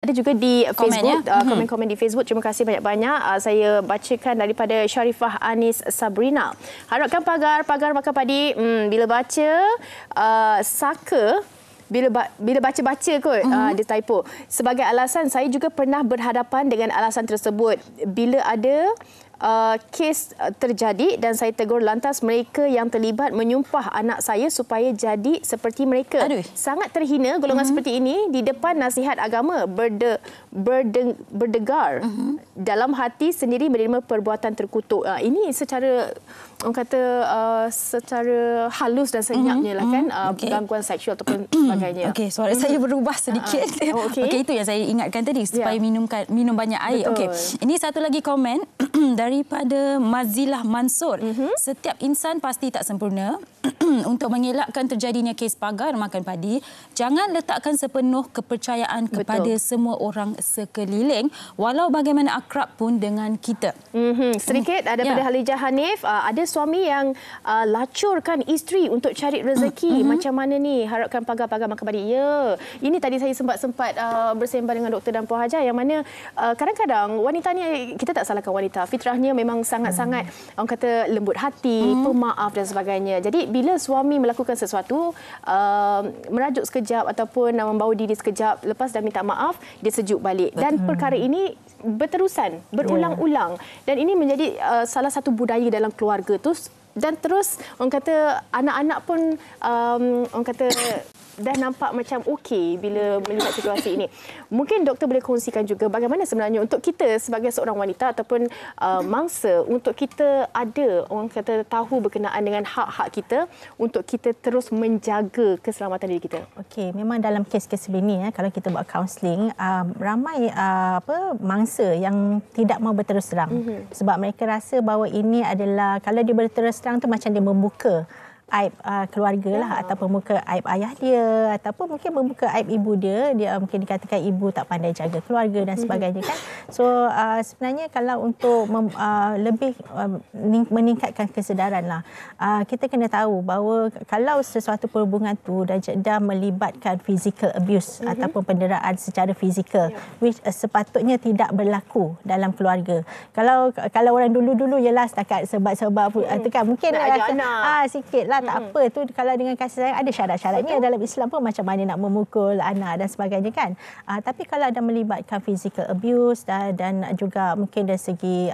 Ada juga di Facebook, komen komen-komen di Facebook. Terima kasih banyak-banyak. Saya bacakan daripada Sharifah Anis Sabrina. Harapkan pagar makan padi. Bila baca saka, bila baca-baca kot, dia typo. Sebagai alasan, saya juga pernah berhadapan dengan alasan tersebut. Bila ada kes terjadi dan saya tegur, lantas mereka yang terlibat menyumpah anak saya supaya jadi seperti mereka. Aduh. Sangat terhina golongan seperti ini di depan nasihat agama, berdegar. Dalam hati sendiri menerima perbuatan terkutuk. Ini secara orang kata secara halus dan senyapnya lah kan, gangguan seksual ataupun sebagainya. Okey, suara saya berubah sedikit. Okey, itu yang saya ingatkan tadi, supaya minum banyak air. Okey. Ini satu lagi komen daripada Mazilah Mansur. Setiap insan pasti tak sempurna. Untuk mengelakkan terjadinya kes pagar makan padi, jangan letakkan sepenuh kepercayaan kepada semua orang sekeliling, walau bagaimana akrab pun dengan kita. Sedikit daripada Halijah Hanif, ada suami yang lacurkan isteri untuk cari rezeki. Macam mana ni? Harapkan pagar-pagar makan padi. Ya, ini tadi saya sempat bersembang dengan Dr. Dan Puan Hajar, yang mana kadang-kadang wanita ni, kita tak salahkan wanita, fitrahnya memang sangat-sangat orang kata lembut hati, pemaaf dan sebagainya. Jadi bila suami melakukan sesuatu, merajuk sekejap ataupun membawa diri sekejap, lepas dah minta maaf, dia sejuk balik. Dan perkara ini berterusan, berulang-ulang. Dan ini menjadi salah satu budaya dalam keluarga tu. Dan terus orang kata anak-anak pun orang kata dah nampak macam okey bila melihat situasi ini. Mungkin doktor boleh kongsikan juga bagaimana sebenarnya untuk kita sebagai seorang wanita ataupun mangsa, untuk kita ada orang kata tahu berkenaan dengan hak-hak kita untuk kita terus menjaga keselamatan diri kita. Okey, memang dalam kes-kes sebegini kalau kita buat kaunseling, ramai mangsa yang tidak mau berterus terang. Sebab mereka rasa bahawa ini adalah, kalau dia berterus terang tu macam dia membuka aib keluarga lah, ataupun membuka aib ayah dia, ataupun mungkin membuka aib ibu dia. Dia mungkin dikatakan ibu tak pandai jaga keluarga dan sebagainya kan. So sebenarnya kalau untuk lebih meningkatkan kesedaran lah, kita kena tahu bahawa kalau sesuatu perhubungan tu dah melibatkan physical abuse ataupun penderaan secara fizikal, which sepatutnya tidak berlaku dalam keluarga. Kalau orang dulu-dulu ialah setakat sebab-sebab tu kan, mungkin sikit lah, tak apa tu. Kalau dengan kasih sayang, ada syarat-syaratnya dalam Islam pun, macam mana nak memukul anak dan sebagainya kan. Tapi kalau ada melibatkan physical abuse dan juga mungkin dari segi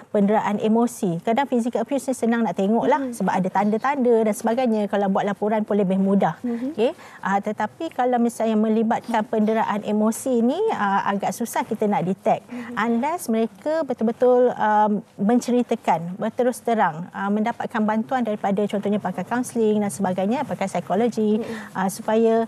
penderaan emosi, kadang physical abuse ni senang nak tengok lah sebab ada tanda-tanda dan sebagainya. Kalau buat laporan pun lebih mudah. Okay? Tetapi kalau misalnya melibatkan penderaan emosi ni, agak susah kita nak detect unless mereka betul-betul menceritakan berterus terang, mendapatkan bantuan daripada contohnya pakar kaunseling dan sebagainya, pakar psikologi, supaya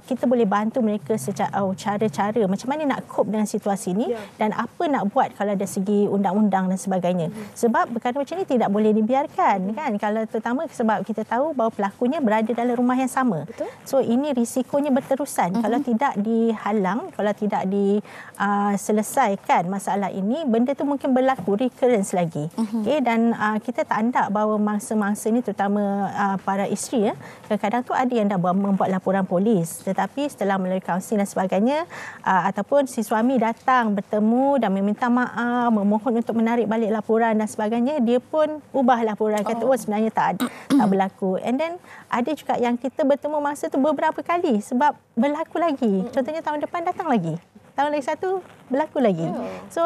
kita boleh bantu mereka secara cara-cara macam mana nak cope dengan situasi ini dan apa nak buat kalau dari segi undang-undang dan sebagainya. Sebab perkara macam ini tidak boleh dibiarkan kan, kalau terutama sebab kita tahu bahawa pelakunya berada dalam rumah yang sama. So ini risikonya berterusan. Kalau tidak dihalang, kalau tidak diselesaikan masalah ini, benda tu mungkin berlaku recurrence lagi. Okay? Dan kita tak andak bahawa mangsa-mangsa ini, terutama para isteri, kadang-kadang tu ada yang dah membuat laporan polis, tetapi setelah melalui kaunseling dan sebagainya, ataupun si suami datang bertemu dan meminta maaf, memohon untuk menarik balik laporan dan sebagainya, dia pun ubah laporan, kata sebenarnya tak berlaku. And then ada juga yang kita bertemu masa tu beberapa kali sebab berlaku lagi. Contohnya tahun depan datang lagi, tahun lagi satu berlaku lagi. So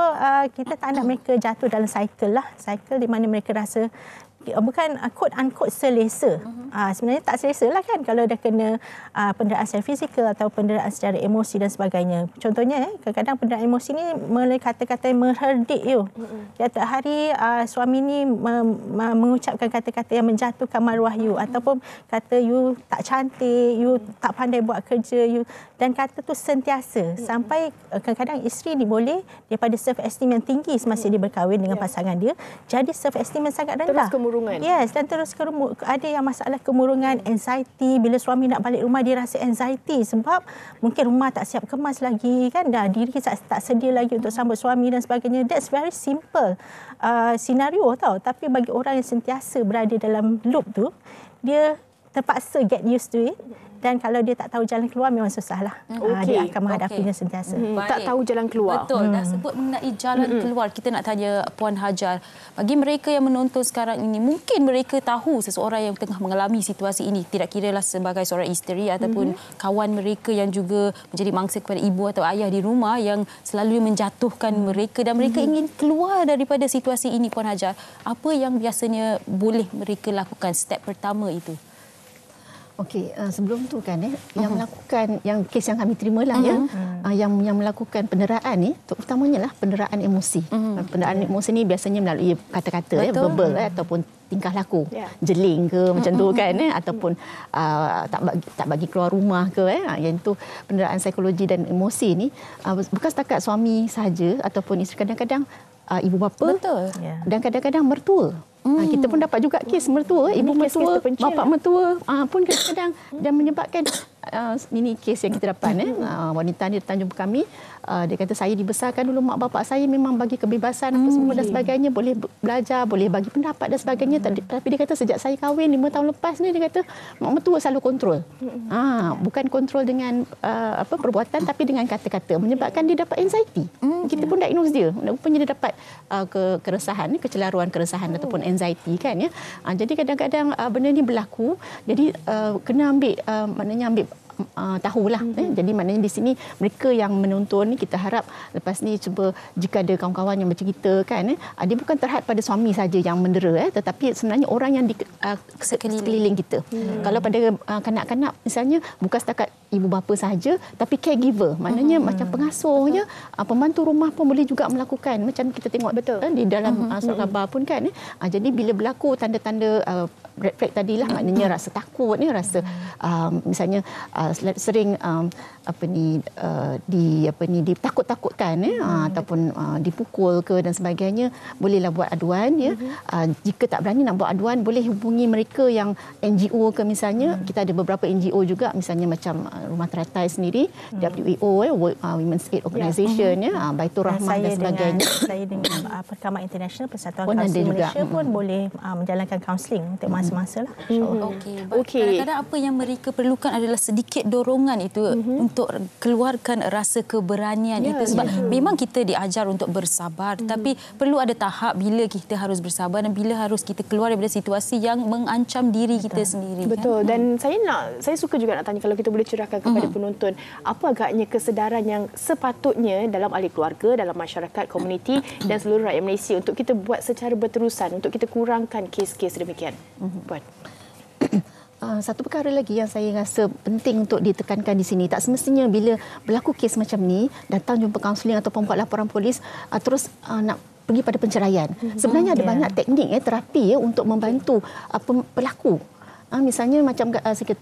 kita tak nak mereka jatuh dalam cycle lah, cycle di mana mereka rasa bukan quote-unquote selesa. Sebenarnya tak selesa lah kan kalau dah kena penderaan secara fizikal atau penderaan secara emosi dan sebagainya. Contohnya kadang-kadang penderaan emosi ni melalui kata-kata yang mengherdik you. Tiap hari suami ni mengucapkan kata-kata yang menjatuhkan maruah you, ataupun kata you tak cantik, you tak pandai buat kerja, you, dan kata tu sentiasa sampai kadang-kadang isteri ni boleh daripada self-esteem yang tinggi semasa dia berkahwin dengan pasangan dia, jadi self-esteem yang sangat rendah. Yes, dan terus ada yang masalah kemurungan, anxiety. Bila suami nak balik rumah, dia rasa anxiety sebab mungkin rumah tak siap kemas lagi kan, dah diri tak sedia lagi untuk sambut suami dan sebagainya. That's very simple senario tau, tapi bagi orang yang sentiasa berada dalam loop tu, dia terpaksa get used to it. Dan kalau dia tak tahu jalan keluar memang susahlah. Dia akan menghadapinya sentiasa. Tak tahu jalan keluar. Betul. Dah sebut mengenai jalan keluar. Kita nak tanya Puan Hajar. Bagi mereka yang menonton sekarang ini, mungkin mereka tahu seseorang yang tengah mengalami situasi ini. Tidak kiralah sebagai seorang isteri ataupun kawan mereka yang juga menjadi mangsa kepada ibu atau ayah di rumah yang selalu menjatuhkan mereka dan mereka ingin keluar daripada situasi ini, Puan Hajar. Apa yang biasanya boleh mereka lakukan step pertama itu? Okey, sebelum tu kan yang melakukan yang kes yang kami terima lah yang melakukan penderaan ni terutamanya lah penderaan emosi. Penderaan emosi ni biasanya melalui kata-kata verbal ataupun tingkah laku. Jeling ke macam tu kan ataupun tak bagi keluar rumah ke yang itu penderaan psikologi dan emosi ni bukan setakat suami sahaja ataupun isteri, kadang-kadang ibu bapa dan kadang-kadang mertua. Kita pun dapat juga kes mertua, ibu mertua, bapa mertua pun kadang-kadang dan menyebabkan ini kes yang kita dapat wanita ni datang jumpa kami, dia kata saya dibesarkan dulu mak bapak saya memang bagi kebebasan apa semua dan sebagainya, boleh belajar, boleh bagi pendapat dan sebagainya, tapi dia kata sejak saya kahwin 5 tahun lepas ni dia kata mak mertua selalu kontrol. Bukan kontrol dengan perbuatan tapi dengan kata-kata, menyebabkan dia dapat anxiety. Kita pun diagnose dia, rupanya dia dapat keresahan, kecelaruan keresahan ataupun anxiety kan ya. Jadi kadang-kadang benda ni berlaku, jadi kena ambil maknanya ambil tahulah. Jadi maknanya di sini mereka yang menonton ni kita harap lepas ni cuba jika ada kawan-kawan yang bercerita kan dia bukan terhad pada suami saja yang mendera tetapi sebenarnya orang yang di sekeliling kita. Kalau pada kanak-kanak misalnya bukan setakat ibu bapa sahaja tapi caregiver, maknanya macam pengasuhnya, pembantu rumah pun boleh juga melakukan macam kita tengok di dalam surat khabar pun kan. Jadi bila berlaku tanda-tanda red flag tadilah, maknanya rasa takut ni, rasa misalnya sering ditakut-takutkan ataupun dipukul ke dan sebagainya, bolehlah buat aduan ya. Jika tak berani nak buat aduan, boleh hubungi mereka yang NGO ke misalnya. Kita ada beberapa NGO juga misalnya macam Rumah Teratai sendiri, WAO Women's Aid Organisation Baitur Rahmah dan sebagainya. Saya dengan Perkhidmatan Internasional Persatuan Kaunseling Malaysia pun boleh menjalankan kaunseling untuk masa-masa lah. Okey. Kadang-kadang apa yang mereka perlukan adalah sedikit dorongan itu untuk keluarkan rasa keberanian itu, sebab memang kita diajar untuk bersabar tapi perlu ada tahap bila kita harus bersabar dan bila harus kita keluar daripada situasi yang mengancam diri kita sendiri. Betul. Dan saya suka juga nak tanya, kalau kita boleh cerahkan kepada penonton, apa agaknya kesedaran yang sepatutnya dalam ahli keluarga, dalam masyarakat, komuniti dan seluruh rakyat Malaysia untuk kita buat secara berterusan untuk kita kurangkan kes-kes demikian. Puan. Satu perkara lagi yang saya rasa penting untuk ditekankan di sini, tak semestinya bila berlaku kes macam ni datang jumpa kaunseling ataupun buat laporan polis terus nak pergi pada penceraian. Sebenarnya ada banyak teknik terapi untuk membantu pelaku. Misalnya macam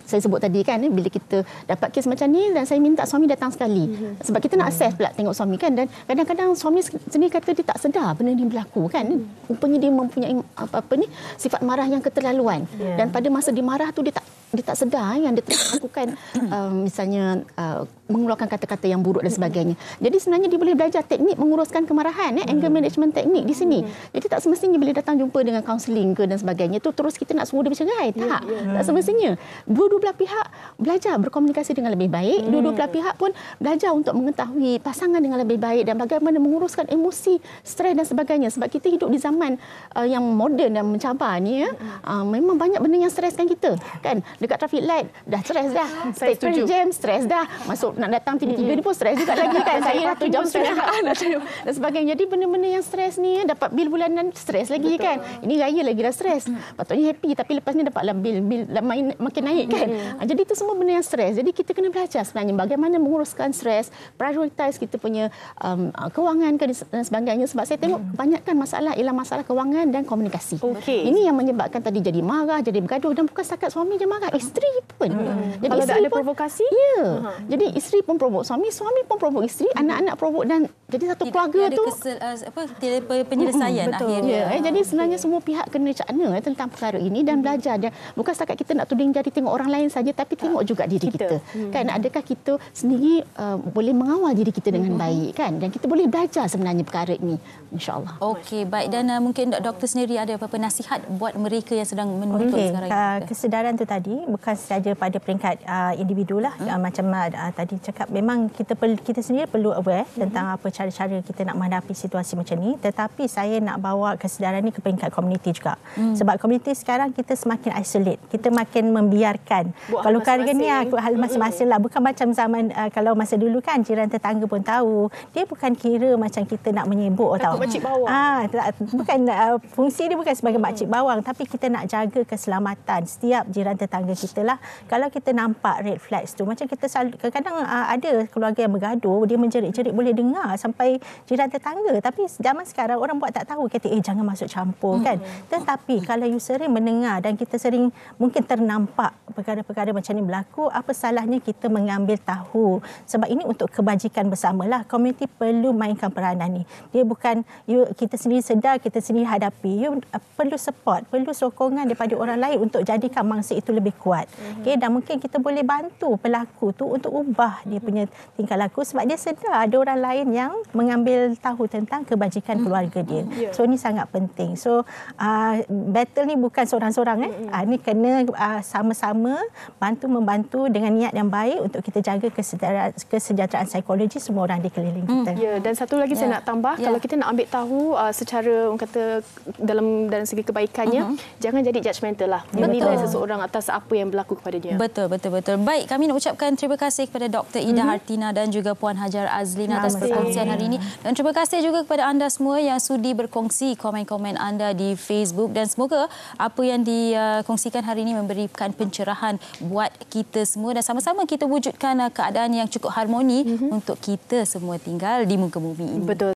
saya sebut tadi kan, bila kita dapat kes macam ni dan saya minta suami datang sekali, sebab kita nak assess pula tengok suami kan, dan kadang-kadang suami sendiri kata dia tak sedar benda ni berlaku kan, rupanya dia mempunyai sifat marah yang keterlaluan dan pada masa dia marah tu dia tak sedar yang dia telah melakukan misalnya mengeluarkan kata-kata yang buruk dan sebagainya. Jadi sebenarnya dia boleh belajar teknik menguruskan kemarahan, anger management teknik di sini. Jadi tak semestinya bila datang jumpa dengan kaunseling ke dan sebagainya tu terus kita nak suruh dia bercerai. Tak semestinya. Dua-dua belah pihak belajar berkomunikasi dengan lebih baik. Dua-dua belah pihak pun belajar untuk mengetahui pasangan dengan lebih baik dan bagaimana menguruskan emosi, stres dan sebagainya. Sebab kita hidup di zaman yang moden dan mencabar ni memang banyak benda yang streskan kita kan. Dekat traffic light dah stres dah. Express jam stres dah. Masuk nak datang tiba-tiba ni pun stres juga lagi kan. Saya dah 1 jam setengah dan sebagainya. Jadi benda-benda yang stres ni dapat bil bulanan stres lagi kan. Ini raya lagi dah stres. Patutnya happy tapi lepas ni dapatlah bil makin naik kan. Jadi itu semua benda yang stres. Jadi kita kena belajar sebenarnya bagaimana menguruskan stres, prioritize kita punya kewangan dan sebagainya. Sebab saya tengok kebanyakan masalah ialah masalah kewangan dan komunikasi. Ini yang menyebabkan tadi jadi marah, jadi bergaduh dan bukan setakat suami je marah, isteri pun. Jadi kalau isteri ada pun provokasi? Jadi isteri pun provok suami, suami pun provok isteri, anak-anak provok dan jadi satu keluarga tu tidak penyelesaian akhirnya. Jadi sebenarnya semua pihak kena cakna tentang perkara ini dan belajar, dan bukan setakat kita nak tuding jari tengok orang lain saja tapi tengok juga diri kita. Kan adakah kita sendiri boleh mengawal diri kita dengan baik kan, dan kita boleh belajar sebenarnya perkara ini insya-Allah. Okey, baik, dan mungkin doktor sendiri ada apa-apa nasihat buat mereka yang sedang menonton sekarang ini? Kesedaran tu tadi komuniti, bukan sahaja pada peringkat individu lah. Macam tadi cakap, memang kita sendiri perlu aware tentang apa cara-cara kita nak menghadapi situasi macam ni. Tetapi saya nak bawa kesedaran ni ke peringkat komuniti juga. Sebab komuniti sekarang kita semakin isolate. Kita makin membiarkan. Kalau keluarga ni hal masing-masing lah. Bukan macam zaman kalau masa dulu kan jiran tetangga pun tahu. Dia bukan kira macam kita nak menyebuk tau. Makcik bawang. Bukan fungsi dia bukan sebagai makcik bawang, tapi kita nak jaga keselamatan setiap jiran tetangga kita lah. Kalau kita nampak red flags tu, macam kita kadang-kadang ada keluarga yang bergaduh, dia menjerit-jerit boleh dengar sampai jiran tetangga. Tapi zaman sekarang orang buat tak tahu, kata jangan masuk campur kan. Tetapi kalau you sering mendengar dan kita sering mungkin ternampak perkara-perkara macam ni berlaku, apa salahnya kita mengambil tahu. Sebab ini untuk kebajikan bersamalah. Komuniti perlu mainkan peranan ni. Dia bukan kita sendiri sedar, kita sendiri hadapi. You perlu support, perlu sokongan daripada orang lain untuk jadikan mangsa itu lebih kuat. Okay, dan mungkin kita boleh bantu pelaku tu untuk ubah dia punya tingkah laku sebab dia sedar ada orang lain yang mengambil tahu tentang kebajikan keluarga dia. So ini sangat penting. So battle ni bukan seorang-seorang. Ni kena sama-sama bantu-membantu dengan niat yang baik untuk kita jaga kesejahteraan psikologi semua orang di keliling kita. Dan satu lagi saya nak tambah, kalau kita nak ambil tahu secara orang kata dalam segi kebaikannya, jangan jadi judgemental lah. Menilai seseorang atas apa yang berlaku kepadanya. Betul. Baik, kami nak ucapkan terima kasih kepada Dr. Ida Hartina dan juga Puan Hajar Azlina atas perkongsian hari ini. Dan terima kasih juga kepada anda semua yang sudi berkongsi komen-komen anda di Facebook, dan semoga apa yang dikongsikan hari ini memberikan pencerahan buat kita semua dan sama-sama kita wujudkan keadaan yang cukup harmoni untuk kita semua tinggal di muka bumi ini. Betul.